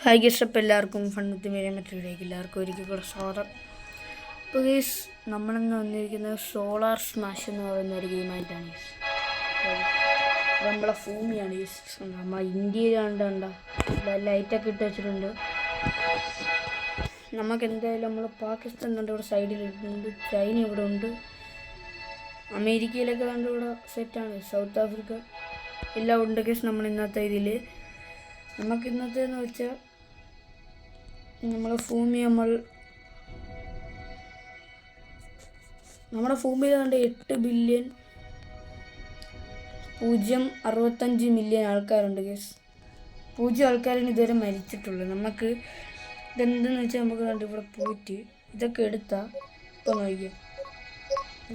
Hi guys, അപ്പോൾ എല്ലാവർക്കും ഫണ്ണത്തി മറ്റൊരിലേക്ക് എല്ലാവർക്കും ഒരിക്കൽ കൂടെ സ്വാഗതം. അപ്പോൾ ഗൈസ്, നമ്മളിന്ന് വന്നിരിക്കുന്നത് സോളാർ സ്മാഷ് എന്ന് പറയുന്ന ഒരു ഗെയിമായിട്ടാണ് ഗൈസ്. അപ്പോൾ നമ്മളെ ഭൂമിയാണ് ഗൈസ്. നമ്മളെ ഇന്ത്യയിൽ കണ്ട ലൈറ്റൊക്കെ ഇട്ട് വെച്ചിട്ടുണ്ട്. നമുക്ക് എന്തായാലും നമ്മൾ പാകിസ്ഥാൻ കണ്ട് ഇവിടെ സൈഡിലിട്ടുണ്ട്, ചൈന ഇവിടെ ഉണ്ട്, അമേരിക്കയിലൊക്കെ കണ്ട് ഇവിടെ സെറ്റാണ്, സൗത്ത് ആഫ്രിക്ക എല്ലാം ഉണ്ട് ഗൈസ്. നമ്മൾ ഇന്നത്തെ ഇതിൽ നമുക്ക് ഇന്നത്തേന്ന് വെച്ചാൽ നമ്മുടെ ഭൂമിയിൽ കണ്ട് 8,065,000,000 ആൾക്കാരുണ്ട് ഗൈസ്. 0 ആൾക്കാരാണ് ഇതുവരെ മരിച്ചിട്ടുള്ളത്. നമുക്ക് ഇതെന്തെന്ന് വെച്ചാൽ നമുക്ക് കണ്ട് ഇവിടെ പോയിട്ട് ഇതൊക്കെ എടുത്താൽ ഇപ്പം നോക്കിയാൽ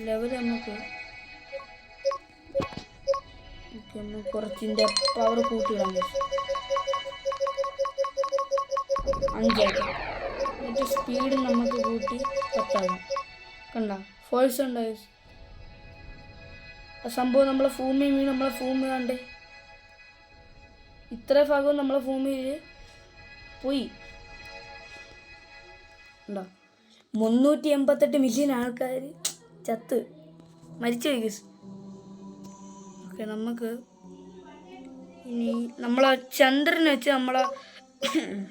ലെവൽ നമുക്ക് കുറച്ചിൻ്റെ പവർ കൂട്ടിയിടാം ഗൈസ്. 5 ആക്കാം. എന്നിട്ട് സ്പീഡ് നമുക്ക് കൂട്ടി 10 ആകാം. കണ്ട ഫോഴ്സ് ഉണ്ട് ഗൈസ്. ആ സംഭവം നമ്മളെ ഭൂമി കണ്ടേ, ഇത്ര ഭാഗവും നമ്മളെ ഭൂമിയിൽ പോയി ഉണ്ടോ. 388 മില്യൺ ആൾക്കാർ മരിച്ചു പോയി ഗൈസ്. ഓക്കെ, നമുക്ക് ഇനി നമ്മളെ ചന്ദ്രനെ വെച്ച് നമ്മളെ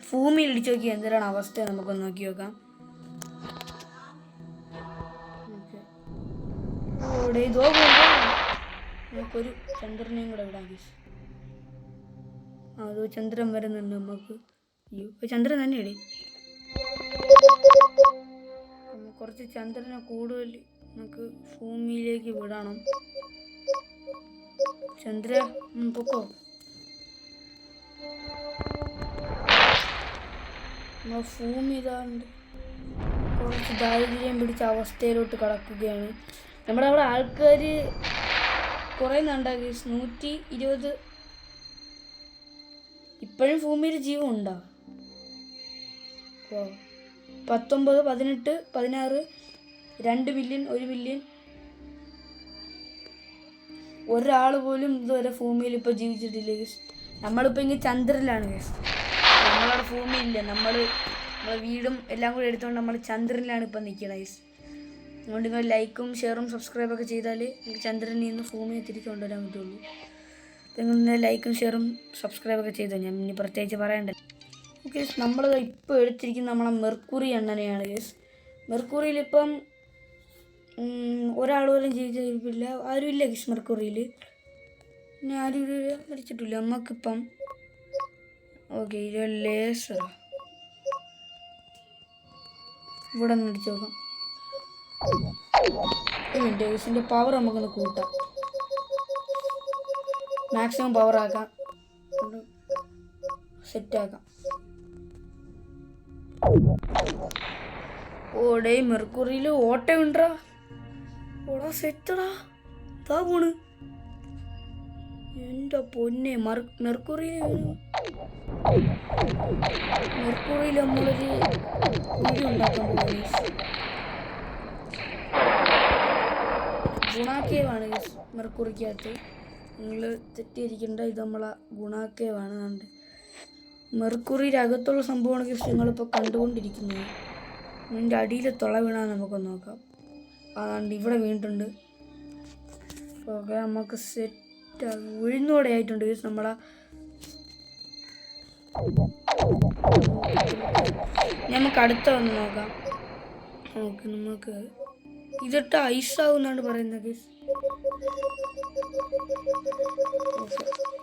ഭൂമിയിൽ ഇടിച്ചു നോക്കി എന്തിനാണ് അവസ്ഥ നമുക്കൊന്ന് നോക്കി നോക്കാം. നമുക്കൊരു ചന്ദ്രനെയും കൂടെ വിടാം ഗൈസ്. അതോ ചന്ദ്രൻ വരുന്നുണ്ട് നമുക്ക്. അയ്യോ, ചന്ദ്രൻ തന്നെ ഇടി. കുറച്ച് ചന്ദ്രനെ കൂടുതൽ നമുക്ക് ഭൂമിയിലേക്ക് വിടണം. ചന്ദ്ര പൊക്കോ. ഭൂമി ഇതാണ്ട് കുറച്ച് ദാരിദ്ര്യം പിടിച്ച അവസ്ഥയിലോട്ട് കടക്കുകയാണ്. നമ്മുടെ അവിടെ ആൾക്കാർ കുറേ നണ്ടാക്കി 120. ഇപ്പോഴും ഭൂമിയിൽ ജീവൻ ഉണ്ടാ. 19, 18, 16, 2 ബില്യൺ, 1 ബില്യൺ. ഒരാൾ പോലും ഇതുവരെ ഭൂമിയിൽ ഇപ്പോൾ ജീവിച്ചിട്ടില്ല ഗൈസ്. നമ്മളിപ്പോൾ ഇങ്ങനെ ചന്ദ്രനിലാണ് ഗൈസ്. നമ്മളവിടെ ഭൂമിയില്ല. നമ്മളെ വീടും എല്ലാം കൂടി എടുത്തുകൊണ്ട് നമ്മൾ ചന്ദ്രനിലാണ് ഇപ്പം നിൽക്കുന്നത് ഗൈസ്. അതുകൊണ്ട് നിങ്ങൾ ലൈക്കും ഷെയറും സബ്സ്ക്രൈബൊക്കെ ചെയ്താൽ നിങ്ങൾക്ക് ചന്ദ്രനിൽ നിന്ന് ഭൂമിയെ തിരിച്ചു കൊണ്ടുവരാൻ പറ്റുള്ളൂ. അപ്പോൾ നിങ്ങൾ ലൈക്കും ഷെയറും സബ്സ്ക്രൈബൊക്കെ ചെയ്തോ, ഞാൻ ഇനി പ്രത്യേകിച്ച് പറയണ്ടല്ലോ. ഓക്കെ, നമ്മൾ ഇപ്പോൾ എടുത്തിരിക്കുന്നത് നമ്മളെ മെർക്കുറി എണ്ണനെയാണ് ഗൈസ്. മെർക്കുറിയിലിപ്പം ഒരാൾ പോലും ജീവിച്ചിരിപ്പില്ല, ആരുമില്ല ഗൈസ് മെർക്കുറിയിൽ. പിന്നെ ആരും മരിച്ചിട്ടില്ല. നമുക്കിപ്പം ഓക്കെ, ഇത് ലേസർ ഇവിടെ നിന്ന് അടിച്ചു നോക്കാം. ഗൈസിൻ്റെ പവർ നമുക്കൊന്ന് കൂട്ടാം, മാക്സിമം പവർ ആക്കാം, സെറ്റാക്കാം. ഓടേ മെർക്കുറിയിൽ ഓട്ടമുണ്ടാ. ഓടാ സെറ്റടാ, ഇതാ പോണ്. എൻ്റെ പൊന്നെ, മെർക്കുറിയിൽ നമ്മളൊരു വീഡിയോ ഉണ്ടാക്കാൻ പോകും. ഗുണാക്കേവാണ് മെർക്കുറിക്കകത്ത്. നിങ്ങൾ തെറ്റിയിരിക്കേണ്ട, ഇത് നമ്മളെ ഗുണാക്കേവാണ്. കണ്ട് മെർക്കുറിയുടെ അകത്തുള്ള സംഭവമാണ് നിങ്ങളിപ്പോൾ കണ്ടുകൊണ്ടിരിക്കുന്നത്. ഇതിൻ്റെ അടിയിൽ തുള വീണാൽ നമുക്കൊന്ന് നോക്കാം. അതുകൊണ്ട് ഇവിടെ വീണിട്ടുണ്ട്. ഓക്കെ, നമുക്ക് സെറ്റ് ഉഴുന്നോടെ ആയിട്ടുണ്ട് നമ്മളെ. നമുക്ക് അടുത്ത ഒന്ന് നോക്കാം. ഓക്കെ, നമുക്ക് ഇതിട്ട് ഐസാവുന്നാണ് പറയുന്നത് ഗൈസ്. ഓക്കെ,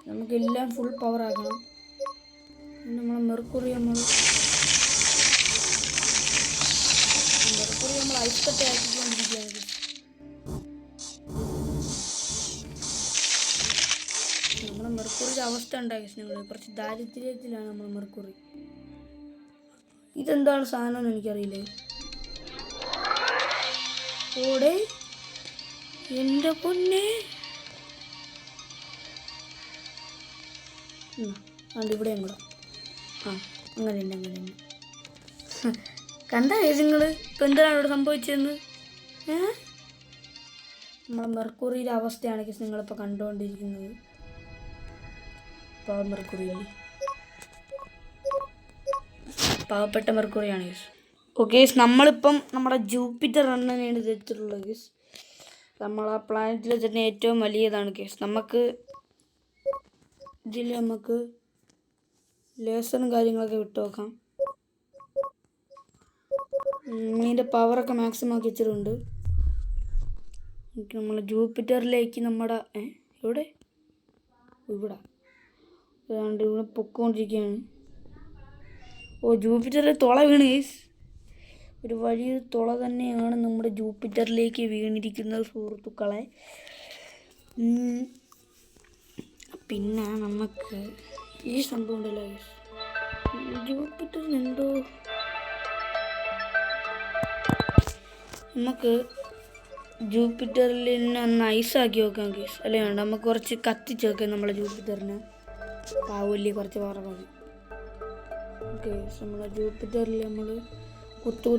നമുക്കെല്ലാം ഫുൾ പവർ ആക്കണം. നമ്മളെ മെർക്കുറി നമ്മൾ ഐസ്കട്ടെ ആക്കിക്കൊണ്ടിരിക്കുകയാണ്. നമ്മളെ മെർക്കുറിയുടെ അവസ്ഥ ഉണ്ടാക്കി നിങ്ങൾ കുറച്ച് ദാരിദ്ര്യത്തിലാണ് നമ്മളെ മെർക്കുറി. ഇതെന്താണ് സാധനം എന്ന് എനിക്കറിയില്ല. ഓടെ എൻ്റെ പൊന്നെ, ഇവിടെ കൂടെ. അങ്ങനെ കണ്ട നിങ്ങൾ ഇപ്പം എന്തിനാണ് ഇവിടെ സംഭവിച്ചതെന്ന്. നമ്മളെ മെർക്കുറിയുടെ അവസ്ഥയാണ് നിങ്ങളിപ്പോൾ കണ്ടുകൊണ്ടിരിക്കുന്നത്. മെർക്കുറിയിൽ പാവപ്പെട്ട മെർക്കുറിയാണ് ഗൈസ്. ഓക്കെ നമ്മളിപ്പം നമ്മുടെ ജൂപ്പിറ്റർ അണ്ണനെയാണ് ഇതെടുത്തിട്ടുള്ളത് ഗൈസ്. നമ്മളാ പ്ലാനറ്റിൽ തന്നെ ഏറ്റവും വലിയതാണ് ഗൈസ്. ഇതിൽ നമുക്ക് ലേസറും കാര്യങ്ങളൊക്കെ വിട്ടു നോക്കാം. ഇതിൻ്റെ പവറൊക്കെ മാക്സിമം ആക്കി വെച്ചിട്ടുണ്ട്. നമ്മൾ ജൂപ്പിറ്ററിലേക്ക് നമ്മുടെ ഇവിടെ ഏതാണ്ട് ഇവിടെ പൊക്കോണ്ടിരിക്കുകയാണ്. ജൂപ്പിറ്ററിൽ തുള വീണ് ഗൈസ്. ഒരു വലിയ തുള തന്നെയാണ് നമ്മുടെ ജൂപ്പിറ്ററിലേക്ക് വീണിരിക്കുന്നത് സുഹൃത്തുക്കളെ. പിന്നെ നമുക്ക് ഈ സംഭവം ഉണ്ടല്ലോ ഗൈസ്, ജൂപ്പിറ്ററിന് എന്തോ നമുക്ക് ജൂപ്പിറ്ററിൽ ഒന്ന് ഐസാക്കി വെക്കാം ഗൈസ്. അല്ലേ വേണ്ട, നമുക്ക് കുറച്ച് കത്തിച്ച് വെക്കാം നമ്മളെ ജൂപ്പിറ്ററിന്. പാവല്ലി കുറച്ച് പാറ മതി. ഓക്കെ നമ്മളെ ജൂപ്പിറ്ററിൽ നമ്മൾ കുത്ത്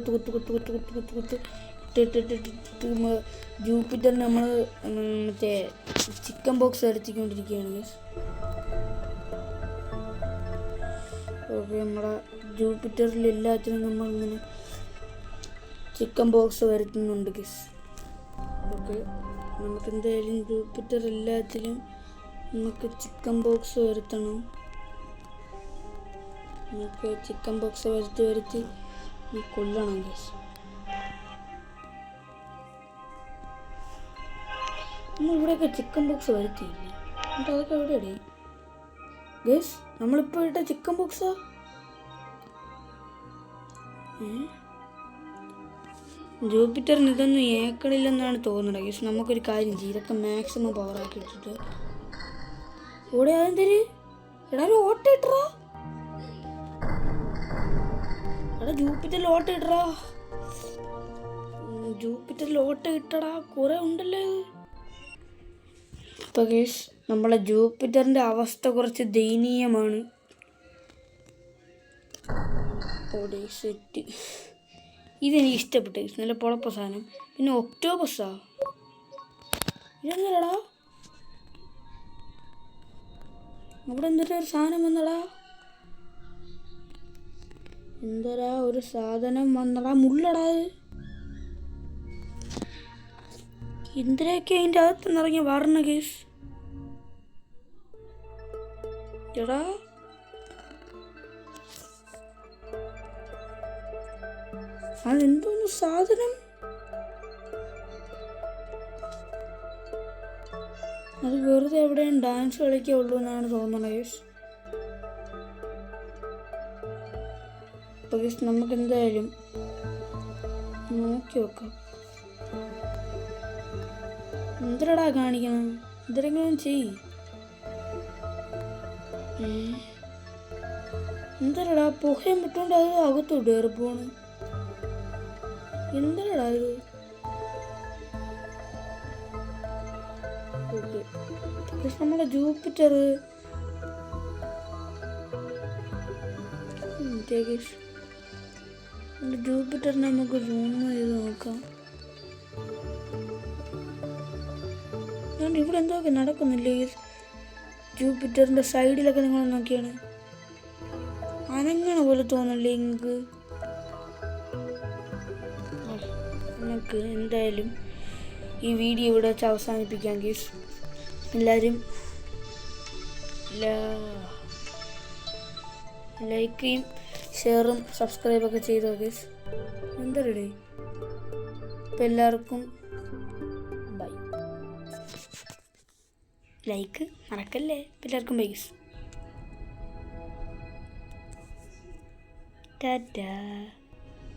ജൂപ്പിറ്ററിന് നമ്മൾ മറ്റേ ചിക്കൻ ബോക്സ് വരച്ചിക്കൊണ്ടിരിക്കുകയാണ് ഗൈസ്. ഓക്കെ നമ്മുടെ ജൂപ്പിറ്ററിൽ എല്ലാത്തിനും നമ്മളിങ്ങനെ ചിക്കൻ ബോക്സ് വരുത്തുന്നുണ്ട് ഗൈസ്. ഓക്കെ നമുക്ക് എന്തായാലും ജൂപ്പിറ്റർ എല്ലാത്തിലും നമുക്ക് ചിക്കൻ ബോക്സ് വരുത്തണം. നമുക്ക് ചിക്കൻ ബോക്സ് വരുത്തി കൊല്ലണം ഗൈസ്. നമ്മളിവിടെയൊക്കെ ചിക്കൻ ബോക്സ് വരുത്തിയില്ലേ, എന്നിട്ട് അതൊക്കെ എവിടെയാടേ ഗൈസ്? നമ്മളിപ്പോൾ ഇട്ട ചിക്കൻ ബോക്സാ? ജൂപ്പിറ്ററിന് ഇതൊന്നും ഏക്കണില്ലെന്നാണ് തോന്നുന്നത് ഗൈസ്. നമുക്കൊരു കാര്യം ചെയ്യും, ഇതൊക്കെ മാക്സിമം പവറാക്കി ഇട്ടിട്ട് ഇവിടെ അതെന്തര് എടാ ഓട്ട ഇട്ടറാ. എടാ ജൂപ്പിറ്ററിൽ ഓട്ട ഇട്ടറാ. ജൂപ്പിറ്ററിൽ ഓട്ട ഇട്ടടാ, കുറെ ഉണ്ടല്ലോ ഇത്. ഇപ്പം ഗൈസ് നമ്മളെ ജൂപ്പിറ്ററിൻ്റെ അവസ്ഥ കുറച്ച് ദയനീയമാണ്. ഓടെ സെറ്റ് ഇതെനിക്ക് ഇഷ്ടപ്പെട്ടു ഗൈസ്, നല്ല പൊളപ്പ സാധനം. പിന്നെ ഒക്ടോബസാ ഇതെന്തടാ? അവിടെ എന്തൊരു സാധനം വന്നടാ. എന്തരാ ഒരു സാധനം വന്നടാ, മുള്ളടാ. എന്തിനൊക്കെ അതിൻ്റെ അകത്ത് നിറങ്ങി വരണ കേസ്. എടാ അതെന്തോന്ന് സാധനം? അത് വെറുതെ എവിടെയും ഡാൻസ് കളിക്കുള്ളൂ എന്നാണ് തോന്നുന്നത് കേസ്. അപ്പോൾ കേസ് നമുക്ക് എന്തായാലും നോക്കി നോക്കാം. എന്തരടാ കാണിക്കണം? എന്തെങ്കിലും ചെയ്. എന്തരടാ പുകയും വിട്ടോണ്ട് അത് അകത്തോട്ട് കയറി പോണ്? എന്തരടാ ഇത്? പക്ഷെ നമ്മുടെ ജൂപ്പിറ്റർ ജൂപ്പിറ്ററിനെ നമുക്ക് സൂം ചെയ്ത് നോക്കാം. ഇവിടെ എന്തൊക്കെ നടക്കുന്നില്ലേ? ജൂപ്പിറ്ററിൻ്റെ സൈഡിലൊക്കെ നിങ്ങൾ നോക്കിയാണ് അനങ്ങണ പോലെ തോന്നില്ലേ നിങ്ങൾക്ക്? നമുക്ക് എന്തായാലും ഈ വീഡിയോ ഇവിടെ വെച്ച് അവസാനിപ്പിക്കാം ഗീസ്. എല്ലാവരും ലൈക്കും ഷെയറും സബ്സ്ക്രൈബൊക്കെ ചെയ്തോ ഗീസ്. എന്താ റെഡി? ഇപ്പം എല്ലാവർക്കും ബൈ. ലൈക്ക് മറക്കല്ലേ. എല്ലാവർക്കും ബൈ ഗീസ്. ടാറ്റാ.